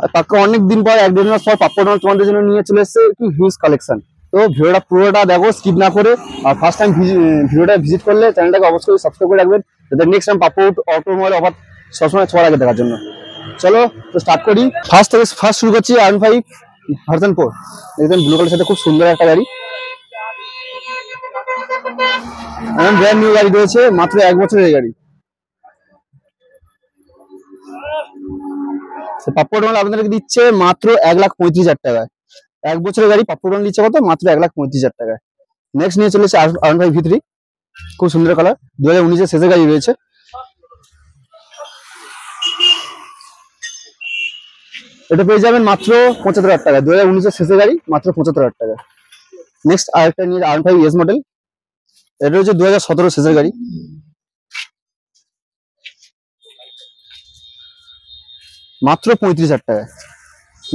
আর পাক্কা অনেকদিন পর 1-1.5 মাস পর পাপ্পু ডোনাল্ড তোমাদের জন্য নিয়ে চলে এসেছে একটু হিউজ কালেকশন। তো ভিডিওটা পুরোটা দেখো, স্কিপ না করে। আর ফার্স্ট টাইম ভিডিওটা ভিজিট করলে চ্যানেলটাকে অবশ্যই সাবস্ক্রাইব করে রাখবেন, যাতে next time Pappu automobile offer সবসময় সবার আগে দেখার জন্য। চলো তো স্টার্ট করি। ফার্স্ট শুরু করছি R15 ভার্সন 4। দেখবেন ব্লু কালারের সাথে খুব সুন্দর একটা গাড়ি, ব্র্যান্ড নিউ গাড়ি রয়েছে, মাত্র 1 বছরের গাড়ি। পাপ্পু ডোনাল্ড আপনাদেরকে দিচ্ছে মাত্র 1,35,000 টাকায়। 1 বছরের গাড়ি পাপ্পু ডোনাল্ড দিচ্ছে কত? মাত্র 1,35,000 টাকায়। নেক্সট নিয়ে চলেছে R15 V3, খুব সুন্দর কালার, 2019-এর শেষের গাড়ি রয়েছে। এটা পেয়ে যাবেন মাত্র 75,000 টাকা। 2019-এর শেষের গাড়ি, মাত্র 75,000 টাকা। নেক্সট আরেকটা নিয়ে R15 S মডেল, এটা হচ্ছে 2017 শেষের গাড়ি, মাত্র 35,000 টাকা।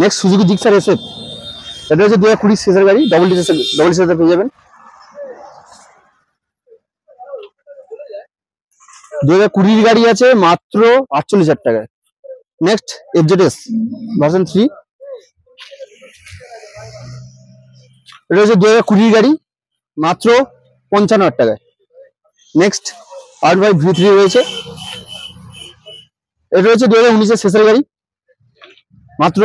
নেক্সট সুজুকি জিক্সার SF, এটা হচ্ছে 2020 শেষের গাড়ি, ডবল ডিসের পেয়ে যাবেন। 2020 গাড়ি আছে, মাত্র 48,000 টাকায়। নেক্সট FZS ভার্সন 3, এটা হচ্ছে 2020 গাড়ি, মাত্র 55,000 টাকায়। নেক্সট R15 V3 রয়েছে, এটা হচ্ছে 2019-এর শেষের গাড়ি, মাত্র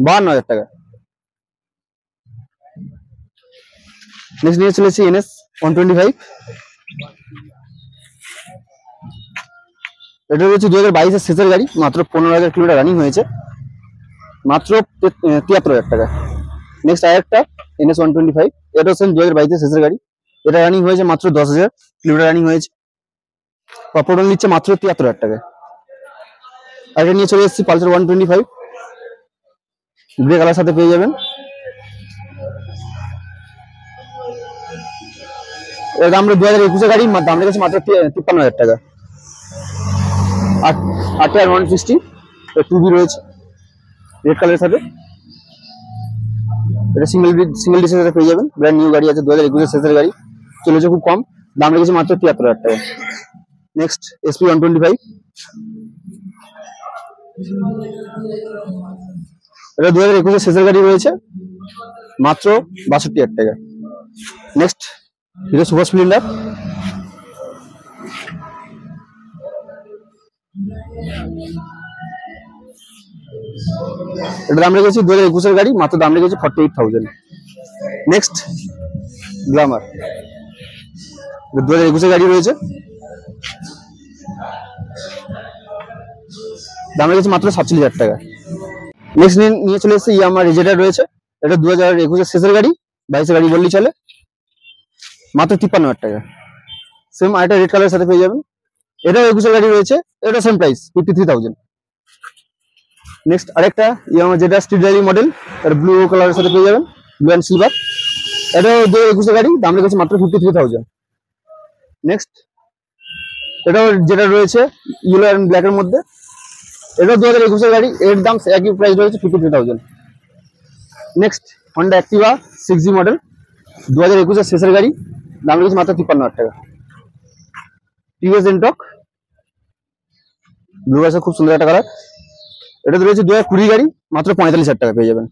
52,000 টাকা। নেক্সট নিয়ে চলেছি NS 125, এটা হচ্ছে 2022-এর শেষের গাড়ি, মাত্র 15,000 কিলোমিটার রানিং হয়েছে, মাত্র 73,000 টাকা। নেক্সট আরেকটা NS 125, এটা হচ্ছে 2022-এর শেষের গাড়ি, এটা রানিং হয়েছে মাত্র 10,000 কিলোমিটার রানিং হয়েছে, পাপ্পু ডোনাল্ড নিচ্ছে মাত্র 73,000 টাকা। আর এটা নিয়ে চলে এসেছি পালসার 125, গ্রে কালার সাথে পেয়ে যাবেন। এর দাম 2021-এর গাড়ি, দাম রেখেছে মাত্র 53,000 টাকা। আর RTR 160 2B রয়েছে রেড কালারের সাথে, এটা সিঙ্গেল ডিসের সাথে পেয়ে যাবেন। ব্র্যান্ড নিউ গাড়ি আছে, 2021-এর শেষের গাড়ি, চলেছে খুব কম, দাম রেখেছে মাত্র 73,000 টাকা। নেক্সট SP 125, এটা 2021-এর শেষের গাড়ি রয়েছে, মাত্র 62,000 টাকা। নেক্সট হিরো সুপার স্প্লেন্ডার, এটা দাম রেখেছি 2021-এর গাড়ি, মাত্র দাম রেখেছি 48,000। নেক্সট গ্ল্যামার, 2021-এর গাড়ি রয়েছে, দাম রেখেছি মাত্র 47,000 টাকা। নেক্সট নিয়ে চলে এসেছে ইয়ামাহা রেজেডার রয়েছে, এটা 2021-এর শেষের গাড়ি, 22-এর গাড়ি বললেই চলে, মাত্র 53,000 টাকা। সেম আরেকটা রেড কালারের সাথে পেয়ে যাবেন, এটাও 21-এর গাড়ি রয়েছে, এটা সেম প্রাইস 53,000। নেক্সট আরেকটা ইয়ামাহা জেডার স্ট্রিট রাইডিং মডেল, এটা ব্লু কালারের সাথে পেয়ে যাবেন, ব্লু অ্যান্ড সিলভার, এটাও 2021-এর গাড়ি, দাম রেখেছে মাত্র 53,000। নেক্সট এটাও যেটা রয়েছে ইয়েলো অ্যান্ড ব্ল্যাকের মধ্যে, এটাও 2021-এর গাড়ি, এর দাম একই প্রাইস রয়েছে 53,000। Next Honda Activa 6G model, 2021-এর শেষের গাড়ি, দাম রেখেছে মাত্র 53,000 টাকা। টিভিএস এনটর্ক ব্লু কালার, খুব সুন্দর একটা কালার, এটা রয়েছে 2020 গাড়ি, মাত্র 45,000 টাকা পেয়ে যাবেন।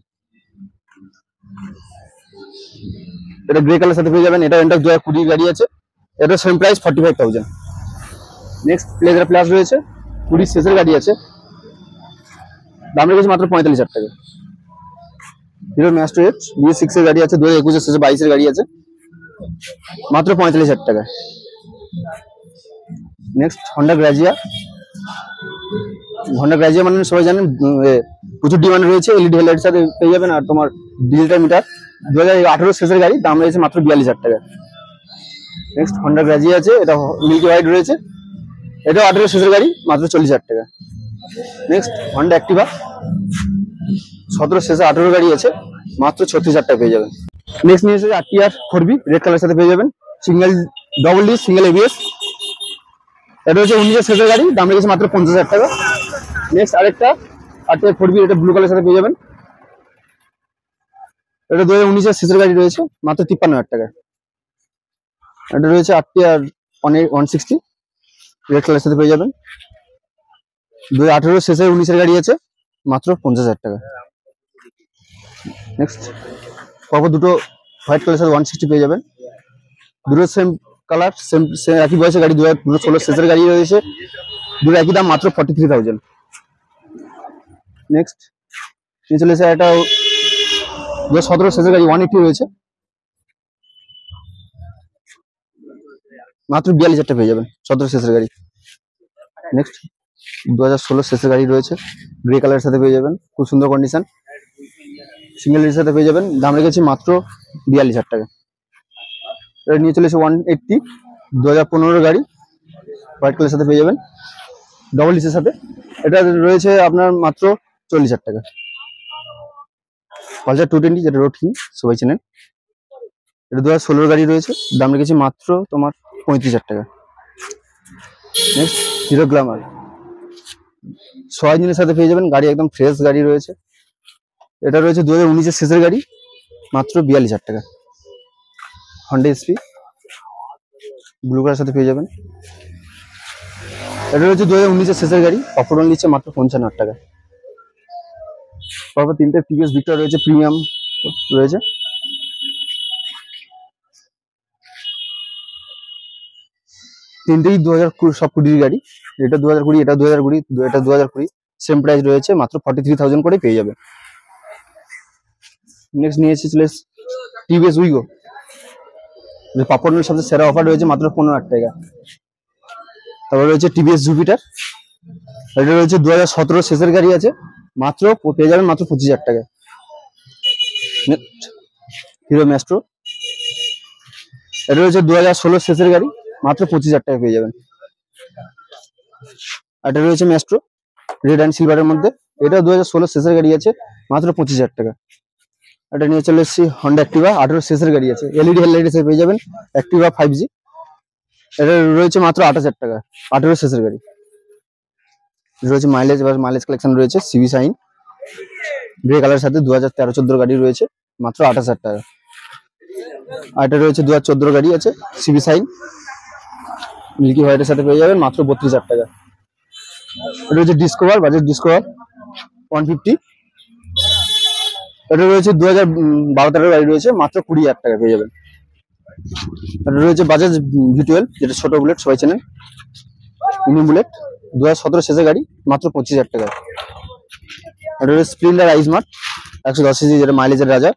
এটা গ্রে কালার সাথে পেয়ে যাবেন, এটা এনটর্ক 2020 গাড়ি আছে, এটা same price 45,000। Next pleasure plus রয়েছে, 20 শেষের গাড়ি আছে, দাম রেখেছে মাত্র 45,000 টাকা। হিরো ম্যাস্টো H BS6-এর গাড়ি আছে, 2021-এর শেষে 22-এর গাড়ি আছে, মাত্র 45,000 টাকা। নেক্সট হন্ডা গ্রাজিয়া মানে সবাই জানেন প্রচুর ডিমান্ড রয়েছে, এলইডি হেডলাইটের সাথে পেয়ে যাবেন, আর তোমার ডিজিটাল মিটার, 2018-এর শেষের গাড়ি, দাম রয়েছে মাত্র 42,000 টাকা। নেক্সট হন্ডা গ্রাজিয়া আছে, এটা মিল্কি হোয়াইট রয়েছে, এটাও 18-এর শেষের গাড়ি, মাত্র 40,000 টাকা। নেক্সট হন্ডা অ্যাক্টিভা 17 শেষে 18 গাড়ি আছে, মাত্র 36,000 টাকা পেয়ে যাবেন। নেক্সট নিয়ে এসেছে RTR 4B রেড কালারের সাথে পেয়ে যাবেন, ডবল ডি সিঙ্গেল ABS, এটা হচ্ছে 19-এর শেষের গাড়ি, দাম রেখেছে মাত্র 50,000 টাকা। নেক্সট আরেকটা RTR 4B, এটা ব্লু কালারের সাথে পেয়ে যাবেন, এটা 2019-এর শেষের গাড়ি রয়েছে, মাত্র 53,000 টাকা। এটা রয়েছে RTR 160 রেড কালারের সাথে পেয়ে যাবেন, 2018-এর শেষে 19-এর গাড়ি আছে, মাত্র 50,000 টাকা। নেক্সট পরপর দুটো হোয়াইট কালার সাথে 160 পেয়ে যাবেন। দুটো সেম কালার, সেম একই বয়সের গাড়ি, 2016 শেষের গাড়ি রয়েছে। দুটো একই দাম, মাত্র 43,000। নেক্সট নিয়ে চলে এসে একটা 2017 শেষের গাড়ি 180 রয়েছে, মাত্র 42,000 টাকা পেয়ে যাবেন, 17 শেষের গাড়ি। নেক্সট 2016 শেষের গাড়ি রয়েছে, গ্রে কালারের সাথে পেয়ে যাবেন, খুব সুন্দর কন্ডিশন, সিঙ্গেল এর সাথে পেয়ে যাবেন। দাম রেখেছি মাত্র 42,000 টাকা। এটা নিয়ে চলে এসে 180 2015 গাড়ি, হোয়াইট কালারের সাথে পেয়ে যাবেন, ডবল ডিসের সাথে। এটা রয়েছে আপনার মাত্র 40,000 টাকা। পালসার 220, যেটা রোড কিং সবাই চেনেন, এটা 2016 গাড়ি রয়েছে, দাম রেখেছি মাত্র তোমার 35,000 টাকা। নেক্সট হিরো গ্ল্যামার 6 ইঞ্জিনের সাথে পেয়ে যাবেন, গাড়ি একদম ফ্রেশ গাড়ি রয়েছে। এটা রয়েছে 2019 শেষের গাড়ি, মাত্র 42,000 টাকা। হন্ডা এসপি ব্লু কালারের সাথে পেয়ে যাবেন। এটা রয়েছে 2019 শেষের গাড়ি, অফরোড নিচ্ছে মাত্র 55,000 টাকা। তারপর তিনটে টিভিএস ভিক্টর রয়েছে, প্রিমিয়াম রয়েছে। তিনটেই 2020 সব 20 গাড়ি, এটা 2020, এটা 2020, এটা 2020, সেম প্রাইস রয়েছে, মাত্র 43,000 করে পেয়ে যাবে। নেক্সট নিয়ে এসেছিল টিভিএস উইগো, যে পাপড়ের সাথে সেরা অফার রয়েছে, মাত্র 15,000 টাকা। তারপর রয়েছে টিভিএস জুপিটার, এটা রয়েছে 2017 শেষের গাড়ি আছে, মাত্র পেয়ে যাবেন মাত্র 25,000 টাকা। হিরো ম্যাস্ট্রো, এটা রয়েছে 2016 শেষের গাড়ি, মাত্র 25,000 টাকা পেয়ে যাবেন। এটা রয়েছে ম্যাস্ট্রো রেড অ্যান্ড সিলভারের মধ্যে, এটা 2016 শেষের গাড়ি আছে, মাত্র 25,000 টাকা। এটা নিয়ে চলে এসেছি হন্ডা অ্যাক্টিভা, 18 শেষের গাড়ি আছে, এলইডি হেডলাইট এসে পেয়ে যাবেন, অ্যাক্টিভা 5G, এটা রয়েছে মাত্র 28,000 টাকা, 18 শেষের গাড়ি। রয়েছে মাইলেজ, এবার মাইলেজ কালেকশন রয়েছে, সিবি সাইন গ্রে কালারের সাথে 2013-14 গাড়ি রয়েছে, মাত্র 28,000 টাকা। আর এটা রয়েছে 2014 গাড়ি আছে, সিবি সাইন মিল্কি হোয়াইটের সাথে পেয়ে যাবেন, মাত্র 32,000 টাকা। এটা রয়েছে ডিসকভার, বাজাজ ডিসকভার 150, এটা রয়েছে 2012-13 গাড়ি রয়েছে, মাত্র 20,000 টাকা পেয়ে যাবেন। এটা রয়েছে বাজাজ V12, যেটা ছোট বুলেট সবাই চেনেন, মিনি বুলেট 2017 শেষের গাড়ি, মাত্র 25,000 টাকা। এটা রয়েছে স্প্লেন্ডার আইসমার্ট 110 সিসি, যেটা মাইলেজের রাজা,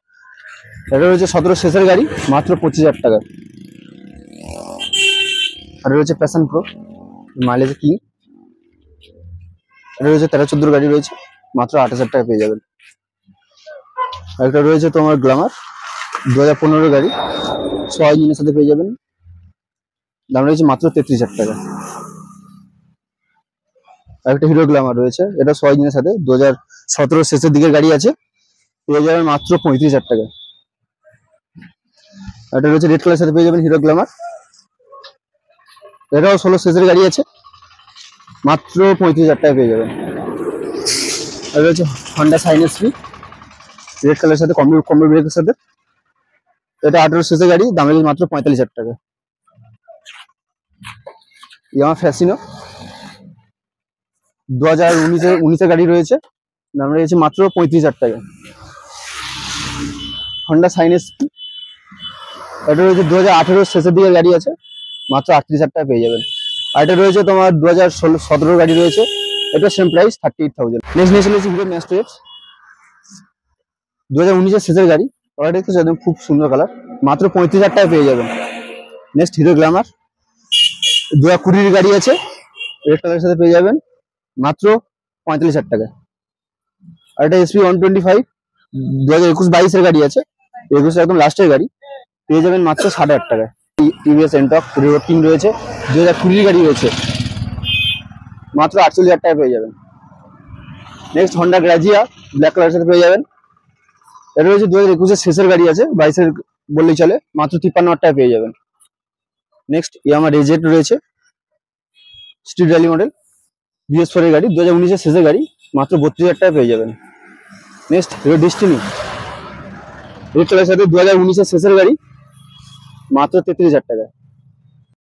এটা রয়েছে 17 শেষের গাড়ি, মাত্র 25,000 টাকা। আর রয়েছে প্যাশন প্রো মাইলেজ কিং, এটা রয়েছে 13-14 গাড়ি রয়েছে, মাত্র 8,000 টাকা পেয়ে যাবেন। একটা রয়েছে তোমার গ্ল্যামার 2015 গাড়ি, 6 ইঞ্জিনের সাথে পেয়ে যাবেন, দাম রয়েছে মাত্র 33,000 টাকা। একটা হিরো গ্ল্যামার রয়েছে, এটা 6 ইঞ্জিনের সাথে 2017 শেষের দিকের গাড়ি আছে, পেয়ে যাবেন মাত্র 35,000 টাকা। এটা রয়েছে রেড কালারের সাথে পেয়ে যাবেন হিরো গ্ল্যামার, এটাও 16 শেষের গাড়ি আছে, মাত্র 35,000 টাকা পেয়ে যাবেন। এটা রয়েছে হন্ডা সাইন এসপি রেড কালারের সাথে কম্বো ব্রেকের সাথে, এটা 18 শেষের গাড়ি, দাম রয়েছে মাত্র 45,000 টাকা। ইয়ামা ফ্যাসিনো 2019 গাড়ি রয়েছে, দাম রয়েছে মাত্র 35,000 টাকা। হন্ডা সাইন এসপি, এটা রয়েছে 2018 শেষের দিকে গাড়ি আছে, মাত্র 38,000 টাকা পেয়ে যাবেন। আর এটা রয়েছে তোমার 2017 গাড়ি রয়েছে, এটা সেম প্রাইস 38,000। নেক্সট নিয়ে চলেছি হিরো ম্যাস্ট্রো এক্স, 2019 শেষের গাড়ি, কালারটা দেখতে একদম খুব সুন্দর কালার, মাত্র 35,000 টাকা পেয়ে যাবেন। নেক্সট হিরো গ্ল্যামার 2020 গাড়ি আছে, রেড কালারের সাথে পেয়ে যাবেন, মাত্র 45,000 টাকা। আর এটা SP 125 2021-22 গাড়ি আছে, 21 একদম লাস্টের গাড়ি, পেয়ে যাবেন মাত্র 60,000 টাকা। টিভিএস এন্টক রোড কিং রয়েছে, 2020 গাড়ি রয়েছে, মাত্র 48,000 টাকা পেয়ে যাবেন। নেক্সট হন্ডা গ্রাজিয়া ব্ল্যাক কালারের সাথে পেয়ে যাবেন, এটা রয়েছে 2021 শেষের গাড়ি আছে, 22 বললেই চলে, মাত্র 53,000 টাকা পেয়ে যাবেন। নেক্সট ইয়ামা রেজেট রয়েছে, স্ট্রিট র্যালি মডেল BS4 এর গাড়ি, 2019 শেষের গাড়ি, মাত্র 32,000 টাকা পেয়ে যাবেন। নেক্সট হিরো ডেস্টিনি রেড কালারের সাথে 2019 শেষের গাড়ি, মাত্র 33,000 টাকা।